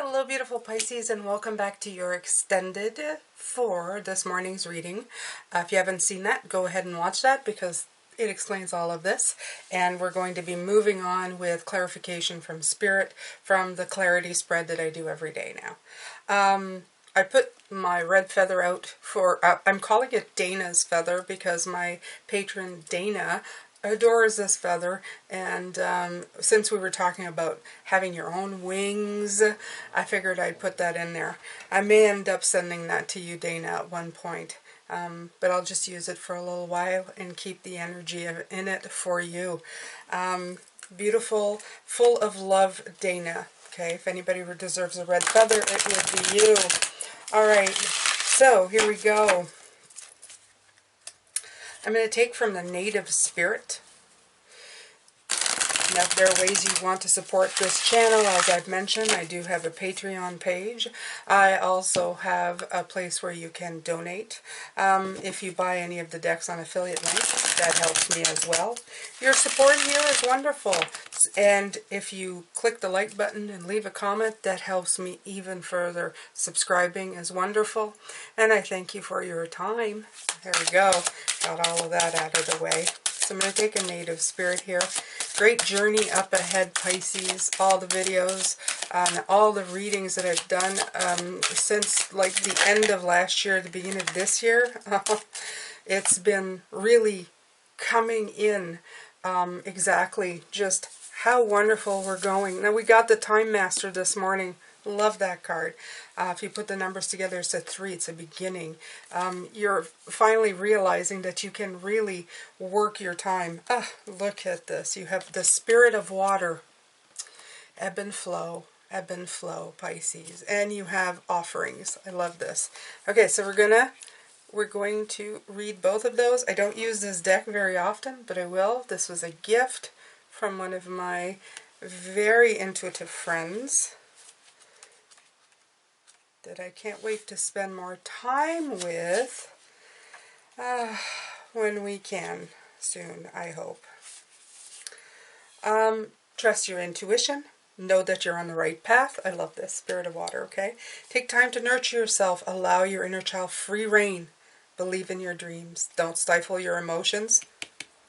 Hello beautiful Pisces, and welcome back to your extended for this morning's reading. If you haven't seen that, go ahead and watch that because it explains all of this. And we're going to be moving on with clarification from Spirit from the clarity spread that I do every day now. I put my red feather out for, I'm calling it Dana's feather because my patron Dana adores this feather, and since we were talking about having your own wings, I figured I'd put that in there. I may end up sending that to you, Dana, at one point, but I'll just use it for a little while and keep the energy in it for you. Beautiful, full of love, Dana. Okay, if anybody deserves a red feather, it would be you. All right, so here we go. I'm going to take from the native spirit. Now, if there are ways you want to support this channel, as I've mentioned, I do have a Patreon page. I also have a place where you can donate. If you buy any of the decks on affiliate links, that helps me as well. Your support here is wonderful. And if you click the like button and leave a comment, that helps me even further. Subscribing is wonderful. And I thank you for your time. There we go. Got all of that out of the way. So I'm going to take a native spirit here. Great journey up ahead, Pisces. All the videos, all the readings that I've done since like the end of last year, the beginning of this year. It's been really coming in exactly just how wonderful we're going. Now we got the Time Master this morning. Love that card. If you put the numbers together, it's a 3. It's a beginning. You're finally realizing that you can really work your time. Look at this. You have the spirit of water. Ebb and flow, Pisces. And you have offerings. I love this. Okay, so we're going to read both of those. I don't use this deck very often, but I will. This was a gift from one of my very intuitive friends that I can't wait to spend more time with when we can soon, I hope. Trust your intuition. Know that you're on the right path. I love this. Spirit of water, okay? Take time to nurture yourself. Allow your inner child free reign. Believe in your dreams. Don't stifle your emotions.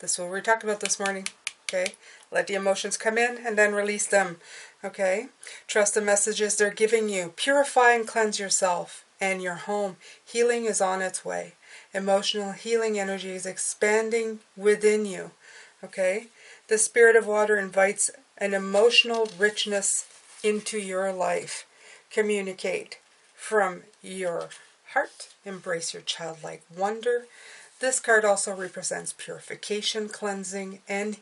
This is what we talked about this morning, okay? Let the emotions come in and then release them. Okay? Trust the messages they're giving you. Purify and cleanse yourself and your home. Healing is on its way. Emotional healing energy is expanding within you. Okay? The spirit of water invites an emotional richness into your life. Communicate from your heart. Embrace your childlike wonder. This card also represents purification, cleansing, and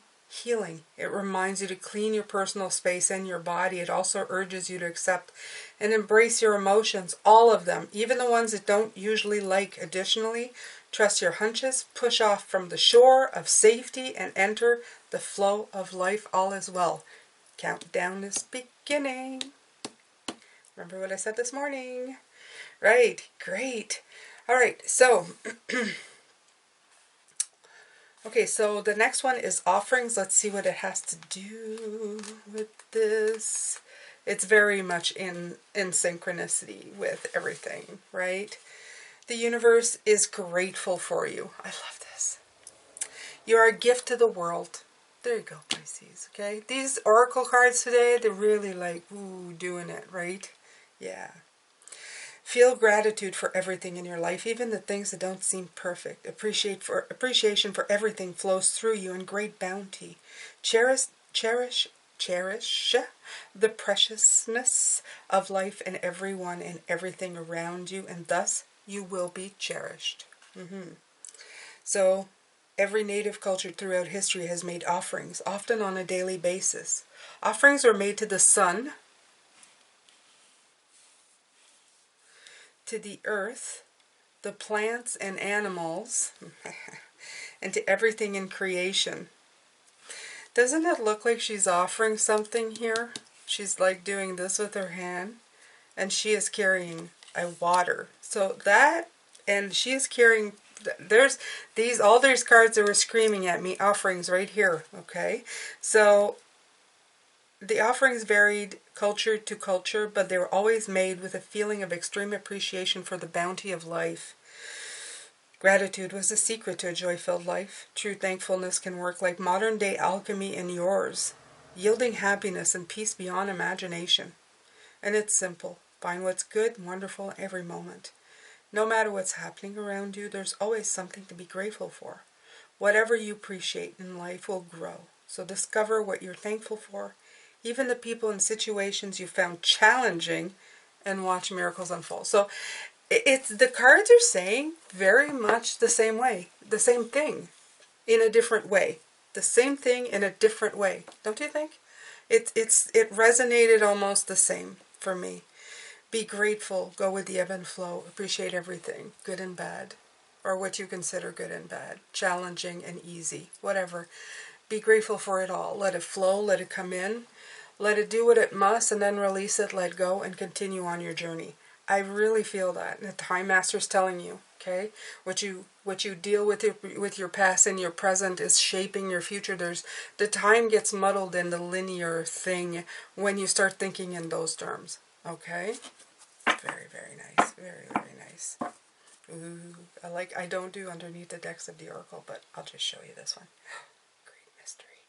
healing. It reminds you to clean your personal space and your body. It also urges you to accept and embrace your emotions, all of them, even the ones that don't usually like. Additionally, trust your hunches, push off from the shore of safety, and enter the flow of life. All is well. Countdown is beginning. Remember what I said this morning? Right, great. All right, so okay, so the next one is offerings. Let's see what it has to do with this. It's very much in synchronicity with everything, right? The universe is grateful for you. I love this. You are a gift to the world. There you go, Pisces, okay? These oracle cards today, they're really like, ooh, doing it, right? Yeah. Feel gratitude for everything in your life, even the things that don't seem perfect. Appreciation for everything flows through you in great bounty. Cherish the preciousness of life and everyone and everything around you, and thus you will be cherished. So, every native culture throughout history has made offerings, often on a daily basis. Offerings are made to the sun, to the earth, the plants and animals, and to everything in creation. Doesn't it look like she's offering something here? She's like doing this with her hand, and she is carrying a water. So that, and she is carrying, there's all these cards that were screaming at me, offerings right here, okay? So The offerings varied culture to culture, but they were always made with a feeling of extreme appreciation for the bounty of life. Gratitude was the secret to a joy-filled life. True thankfulness can work like modern-day alchemy in yours, yielding happiness and peace beyond imagination. And it's simple. Find what's good and wonderful in every moment. No matter what's happening around you, there's always something to be grateful for. Whatever you appreciate in life will grow. So discover what you're thankful for, even the people and situations you found challenging, and watch miracles unfold. So it's the cards are saying very much the same way, the same thing in a different way, the same thing in a different way. Don't you think? It resonated almost the same for me. Be grateful, go with the ebb and flow, appreciate everything, good and bad, or what you consider good and bad, challenging and easy, whatever. Be grateful for it all. Let it flow, let it come in, let it do what it must, and then release it, let go, and continue on your journey. I really feel that. The Time Master's telling you, okay? What you deal with your past and your present is shaping your future. The time gets muddled in the linear thing when you start thinking in those terms, okay? Very, very nice. Very, very nice. Ooh, I don't do underneath the decks of the Oracle, but I'll just show you this one. Great mystery.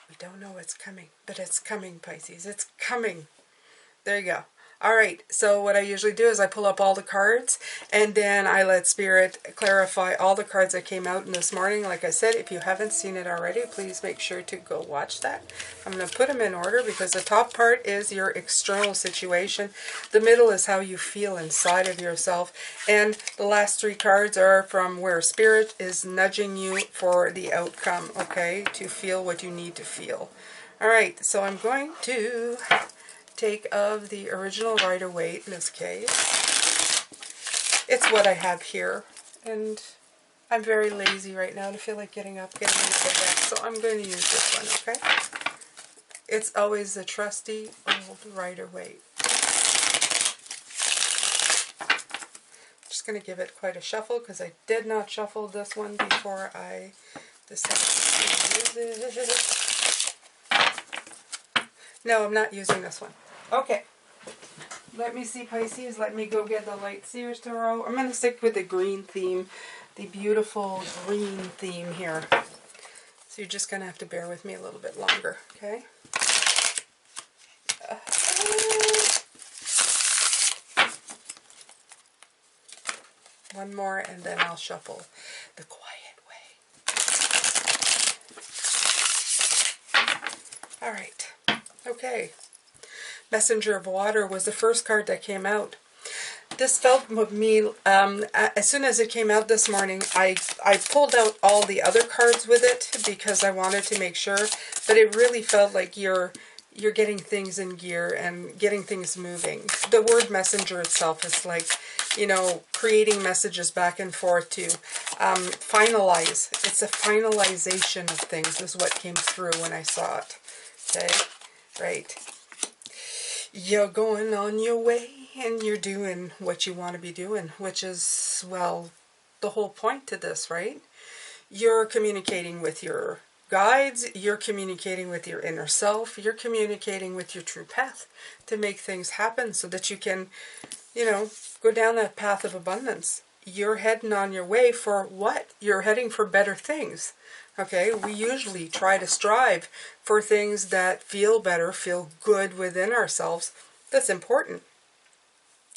We don't know what's coming, but it's coming, Pisces. It's coming. There you go. All right, so what I usually do is I pull up all the cards, and then I let Spirit clarify all the cards that came out in this morning. Like I said, if you haven't seen it already, please make sure to go watch that. I'm going to put them in order because the top part is your external situation. The middle is how you feel inside of yourself. And the last three cards are from where Spirit is nudging you for the outcome, okay, to feel what you need to feel. All right, so I'm going to take of the original Rider-Waite in this case. It's what I have here, and I'm very lazy right now to feel like getting up, getting into the deck, so I'm going to use this one, okay? It's always the trusty old Rider-Waite. Just going to give it quite a shuffle because I did not shuffle this one before I decided to use it. No, I'm not using this one. Okay. Let me see, Pisces. Let me go get the Light Seers Tarot. I'm going to stick with the green theme, the beautiful green theme here. So you're just going to have to bear with me a little bit longer, okay? One more, and then I'll shuffle the quiet way. All right. Okay. Messenger of Water was the first card that came out. This felt with me, as soon as it came out this morning, I pulled out all the other cards with it because I wanted to make sure, but it really felt like you're getting things in gear and getting things moving. The word messenger itself is like, you know, creating messages back and forth to finalize. It's a finalization of things is what came through when I saw it. Okay, right. You're going on your way and you're doing what you want to be doing, which is, well, the whole point to this, right? You're communicating with your guides, you're communicating with your inner self, you're communicating with your true path to make things happen so that you can, you know, go down that path of abundance. You're heading on your way for what? You're heading for better things. Okay, we usually try to strive for things that feel better, feel good within ourselves. That's important.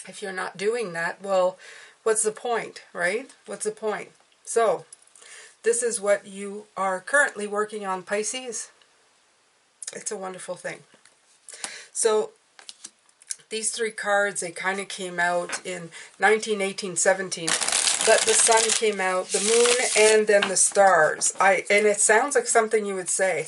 If you're not doing that, well, what's the point, right? What's the point? So, this is what you are currently working on, Pisces. It's a wonderful thing. So, these three cards, they kind of came out in 19, 18, 17. But the sun came out, the moon, and then the stars. And it sounds like something you would say.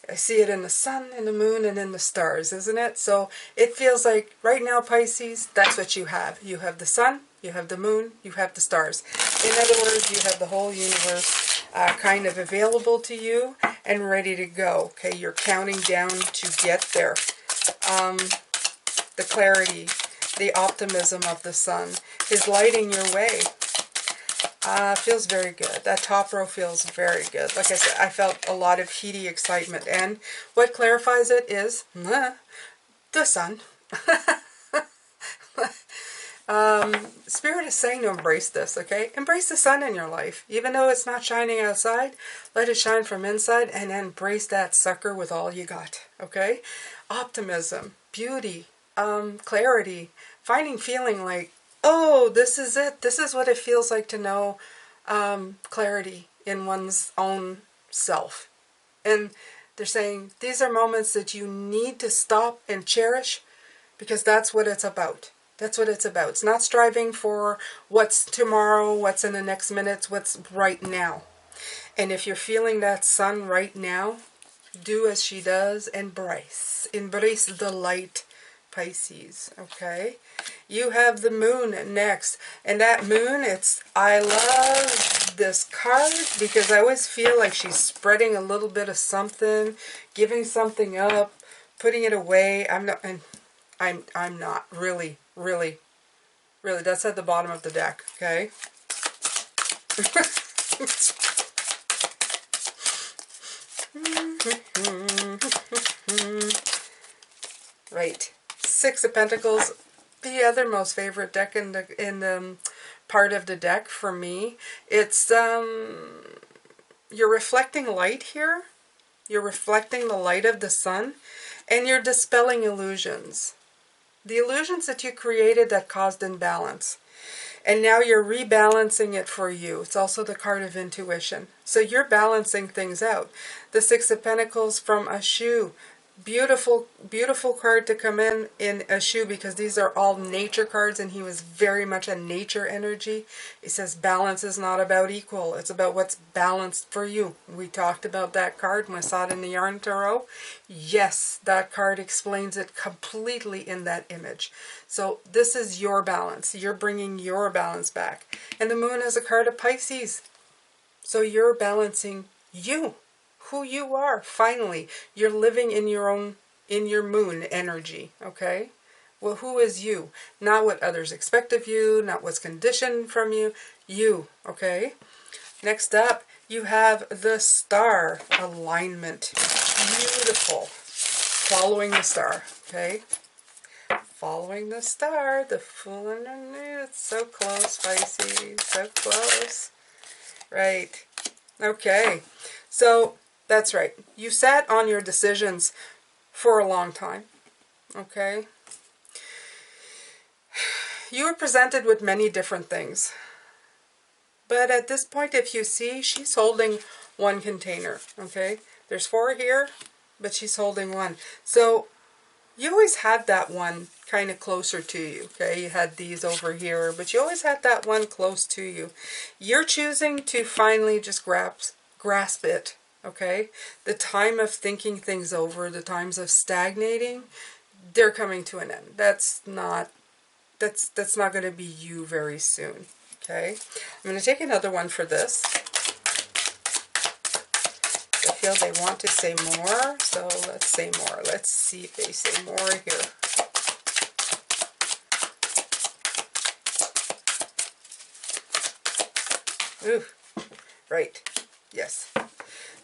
I see it in the sun, in the moon, and in the stars, isn't it? So it feels like right now, Pisces, that's what you have. You have the sun, you have the moon, you have the stars. In other words, you have the whole universe kind of available to you and ready to go. Okay, you're counting down to get there. The clarity, the optimism of the sun is lighting your way. Feels very good. That top row feels very good. Like I said, I felt a lot of heady excitement. And what clarifies it is the sun. Spirit is saying to embrace this, okay? Embrace the sun in your life. Even though it's not shining outside, let it shine from inside and embrace that sucker with all you got, okay? Optimism, beauty, clarity, feeling like, oh, this is it. This is what it feels like to know clarity in one's own self. And they're saying these are moments that you need to stop and cherish because that's what it's about. That's what it's about. It's not striving for what's tomorrow, what's in the next minute, what's right now. And if you're feeling that sun right now, do as she does, embrace. Embrace the light, Pisces, okay? You have the moon next. And that moon, I love this card because I always feel like she's spreading a little bit of something, giving something up, putting it away. I'm not really, that's at the bottom of the deck, okay? Right. Six of Pentacles, the other most favorite deck in the part of the deck for me. It's you're reflecting light here. You're reflecting the light of the sun, and you're dispelling illusions. The illusions that you created that caused imbalance. And now you're rebalancing it for you. It's also the card of intuition. So you're balancing things out. The Six of Pentacles from a shoe. Beautiful, beautiful card to come in a shoe because these are all nature cards and he was very much a nature energy. He says balance is not about equal. It's about what's balanced for you. We talked about that card when I saw it in the Yarn Tarot. Yes, that card explains it completely in that image. So this is your balance. You're bringing your balance back. And the moon is a card of Pisces. So you're balancing you. Who you are. Finally, you're living in your moon energy, okay? Well, who is you? Not what others expect of you, not what's conditioned from you. You, okay? Next up, you have the star alignment. Beautiful. Following the star, okay? Following the star, the Fool underneath. So close, Pisces. So close. Right. Okay. So that's right. You sat on your decisions for a long time, okay? You were presented with many different things. But at this point, if you see, she's holding one container, okay? There's 4 here, but she's holding one. So you always had that one kind of closer to you, okay? You had these over here, but you always had that one close to you. You're choosing to finally just grasp it. Okay, the time of thinking things over, the times of stagnating, they're coming to an end. That's not going to be you very soon. Okay, I'm going to take another one for this. I feel they want to say more, so let's say more. Let's see if they say more here. Ooh, right, yes.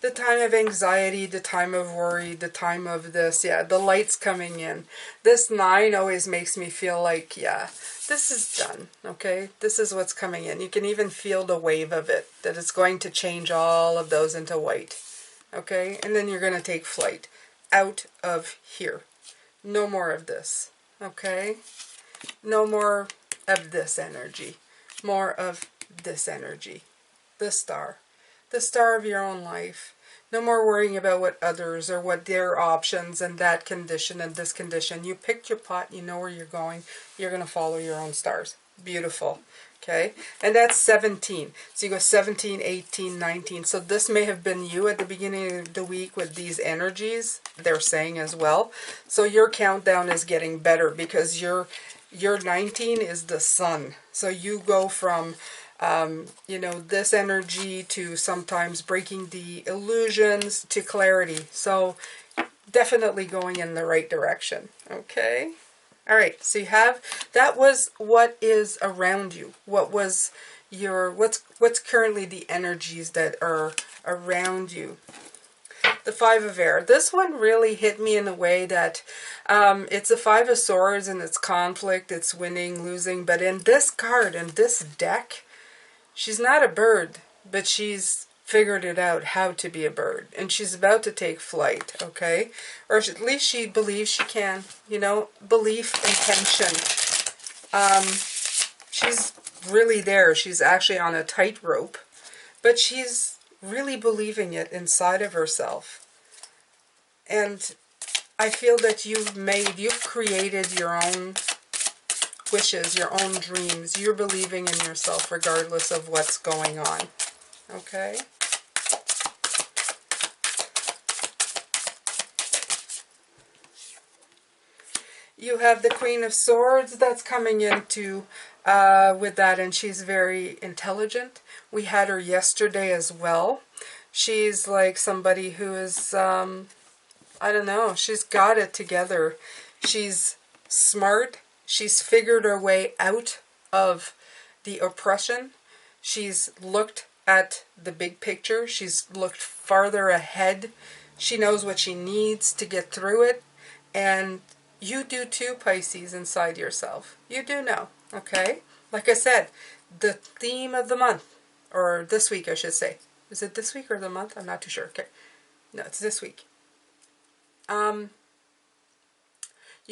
The time of anxiety, the time of worry, the time of this, yeah, the light's coming in. This 9 always makes me feel like, yeah, this is done, okay? This is what's coming in. You can even feel the wave of it, that it's going to change all of those into white, okay? And then you're going to take flight out of here. No more of this, okay? No more of this energy. More of this energy. The star. The star of your own life. No more worrying about what others or what their options and that condition and this condition. You picked your pot, you know where you're going. You're going to follow your own stars. Beautiful. Okay? And that's 17. So you go 17, 18, 19. So this may have been you at the beginning of the week with these energies, they're saying as well. So your countdown is getting better because your 19 is the sun. So you go from you know, this energy to sometimes breaking the illusions to clarity. So definitely going in the right direction. Okay? All right, so you have, that was what is around you. What was your, what's currently the energies that are around you. The Five of Air. This one really hit me in a way that it's a Five of Swords and it's conflict, it's winning, losing. But in this card, in this deck, she's not a bird, but she's figured it out how to be a bird. And she's about to take flight, okay? Or at least she believes she can. You know, belief, intention. She's really there. She's actually on a tightrope. But she's really believing it inside of herself. And I feel that you've created your own wishes, your own dreams. You're believing in yourself regardless of what's going on. Okay? You have the Queen of Swords that's coming into with that, and she's very intelligent. We had her yesterday as well. She's like somebody who is, I don't know, she's got it together. She's smart. She's figured her way out of the oppression. She's looked at the big picture. She's looked farther ahead. She knows what she needs to get through it. And you do too, Pisces, inside yourself. You do know, okay? Like I said, the theme of the month, or this week I should say. Is it this week or the month? I'm not too sure. Okay. No, it's this week. You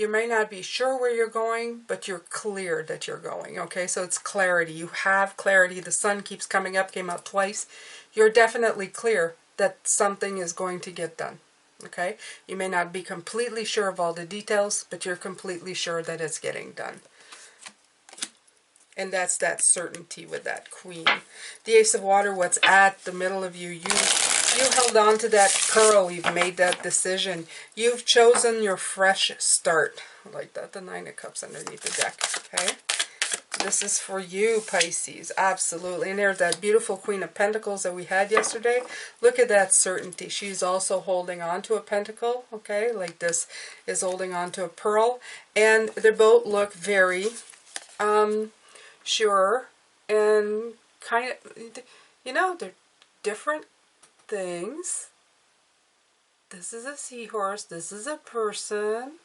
may not be sure where you're going, but you're clear that you're going, okay? So it's clarity. You have clarity. The sun keeps coming up, came out twice. You're definitely clear that something is going to get done, okay? You may not be completely sure of all the details, but you're completely sure that it's getting done. And that's that certainty with that Queen. The Ace of Water, what's at the middle of you, you held on to that pearl. You've made that decision. You've chosen your fresh start. I like that, the Nine of Cups underneath the deck. Okay? This is for you, Pisces. Absolutely. And there's that beautiful Queen of Pentacles that we had yesterday. Look at that certainty. She's also holding on to a pentacle. Okay? Like this is holding on to a pearl. And they both look very sure and kind of, you know, they're different things. This is a seahorse, this is a person,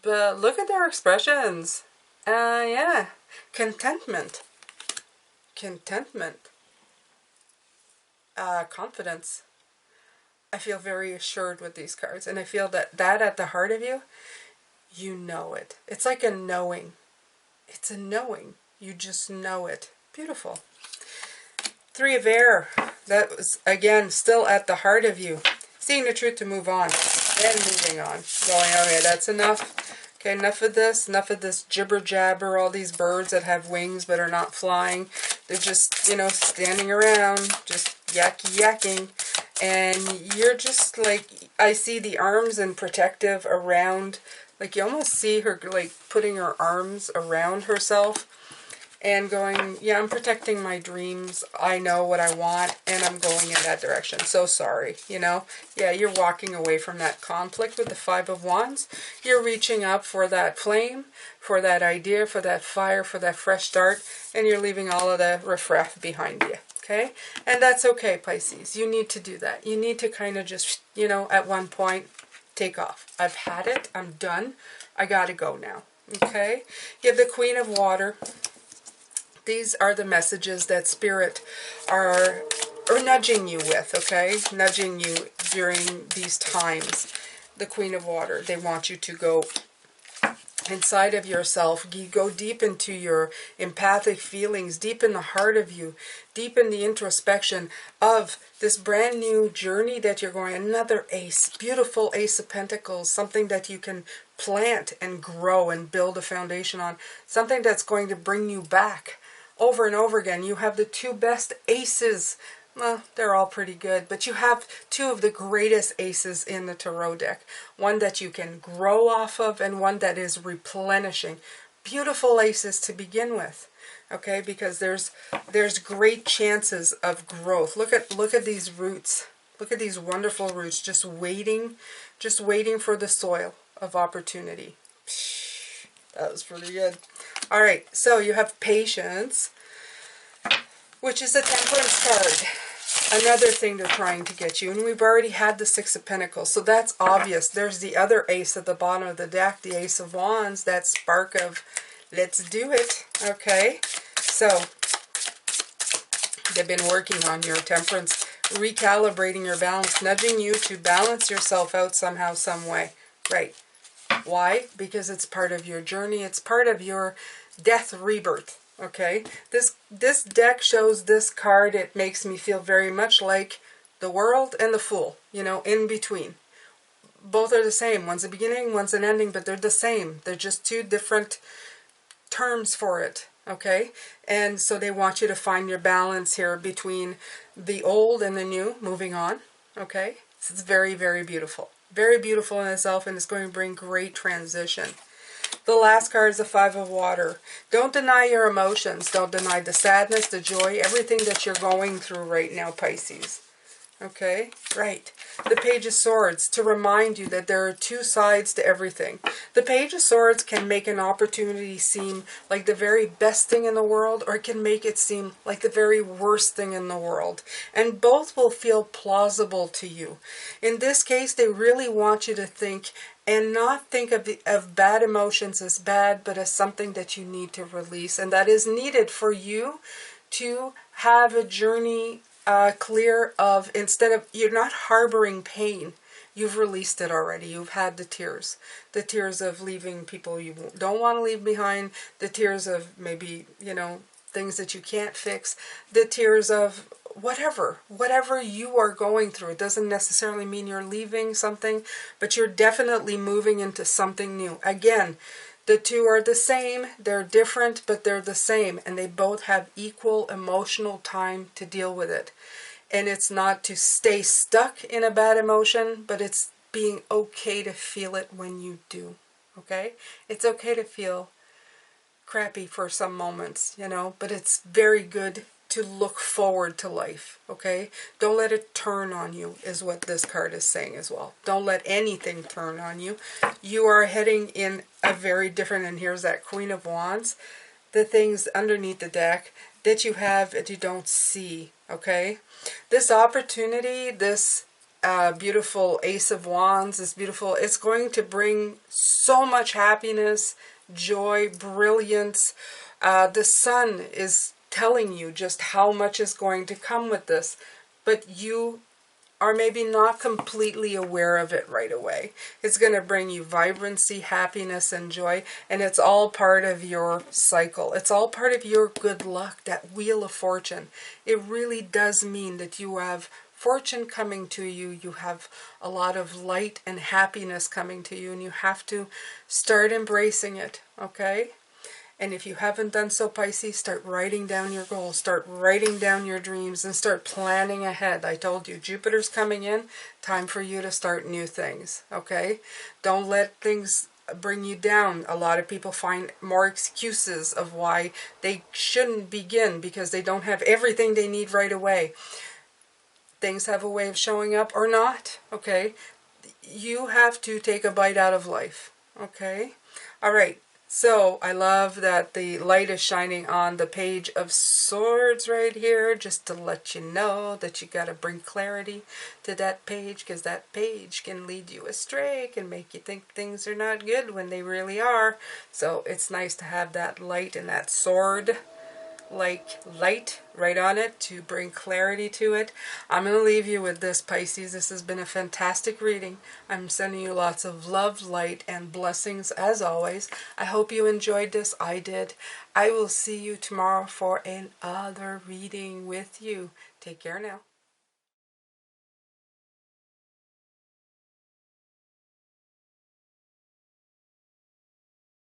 but look at their expressions. Yeah, contentment, confidence. I feel very assured with these cards, and I feel that at the heart of you, you know it. It's like a knowing. It's a knowing. You just know it. Beautiful. Three of Air. That was, again, still at the heart of you. Seeing the truth to move on. Then moving on. Going, okay, that's enough. Okay, enough of this jibber jabber, all these birds that have wings but are not flying. They're just, you know, standing around, just yakking. And you're just like, I see the arms and protective around, like you almost see her like putting her arms around herself. And going, yeah, I'm protecting my dreams. I know what I want, and I'm going in that direction. So sorry, you know. Yeah, you're walking away from that conflict with the Five of Wands. You're reaching up for that flame, for that idea, for that fire, for that fresh start, and you're leaving all of the riffraff behind you, okay? And that's okay, Pisces. You need to do that. You need to kind of just, you know, at one point, take off. I've had it. I'm done. I got to go now, okay? You have the Queen of Water. These are the messages that Spirit are nudging you with, okay? Nudging you during these times. The Queen of Water. They want you to go inside of yourself. You go deep into your empathic feelings, deep in the heart of you, deep in the introspection of this brand new journey that you're going. Another ace, beautiful Ace of Pentacles, something that you can plant and grow and build a foundation on. Something that's going to bring you back. Over and over again. You have the two best aces. Well, they're all pretty good, but you have two of the greatest aces in the tarot deck. One that you can grow off of and one that is replenishing. Beautiful aces to begin with. Okay, because there's great chances of growth. Look at these roots. Look at these wonderful roots just waiting for the soil of opportunity. That was pretty good. All right, so you have patience, which is a temperance card. Another thing they're trying to get you. And we've already had the Six of Pentacles, so that's obvious. There's the other ace at the bottom of the deck, the Ace of Wands, that spark of let's do it. Okay, so they've been working on your temperance, recalibrating your balance, nudging you to balance yourself out somehow, some way. Right. Why? Because it's part of your journey. It's part of your death rebirth. Okay, this deck shows this card. It makes me feel very much like the World and the Fool, you know, in between. Both are the same. One's a beginning, one's an ending, but they're the same. They're just two different terms for it. Okay, and so they want you to find your balance here between the old and the new, moving on. Okay, so it's very, very beautiful. Very beautiful in itself, and it's going to bring great transition. The last card is the Five of Water. Don't deny your emotions. Don't deny the sadness, the joy, everything that you're going through right now, Pisces. Okay, right. The Page of Swords, to remind you that there are two sides to everything. The Page of Swords can make an opportunity seem like the very best thing in the world, or it can make it seem like the very worst thing in the world. And both will feel plausible to you. In this case, they really want you to think and not think of bad emotions as bad, but as something that you need to release. And that is needed for you to have a journey clear of, instead of, you're not harboring pain. You've released it already. You've had the tears of leaving people you don't want to leave behind, the tears of maybe, you know, things that you can't fix, the tears of whatever you are going through. It doesn't necessarily mean you're leaving something, but you're definitely moving into something new. Again, the two are the same, they're different, but they're the same, and they both have equal emotional time to deal with it. And it's not to stay stuck in a bad emotion, but it's being okay to feel it when you do. Okay? It's okay to feel crappy for some moments, you know, but it's very good to look forward to life. Okay? Don't let it turn on you, is what this card is saying as well. Don't let anything turn on you. You are heading in a very different, and here's that Queen of Wands, the things underneath the deck that you have that you don't see. Okay? This opportunity, this beautiful Ace of Wands, this beautiful, it's going to bring so much happiness, joy, brilliance. The sun is telling you just how much is going to come with this, but you are maybe not completely aware of it right away. It's going to bring you vibrancy, happiness, and joy, and it's all part of your cycle. It's all part of your good luck, that Wheel of Fortune. It really does mean that you have fortune coming to you. You have a lot of light and happiness coming to you, and you have to start embracing it, okay? And if you haven't done so, Pisces, start writing down your goals, start writing down your dreams, and start planning ahead. I told you, Jupiter's coming in, time for you to start new things, okay? Don't let things bring you down. A lot of people find more excuses of why they shouldn't begin because they don't have everything they need right away. Things have a way of showing up or not, okay? You have to take a bite out of life, okay? All right. So, I love that the light is shining on the Page of Swords right here, just to let you know that you got to bring clarity to that page, because that page can lead you astray, can make you think things are not good when they really are. So, it's nice to have that light and that sword like light right on it to bring clarity to it. I'm going to leave you with this, Pisces. This has been a fantastic reading. I'm sending you lots of love, light, and blessings as always. I hope you enjoyed this. I did. I will see you tomorrow for another reading with you. Take care now.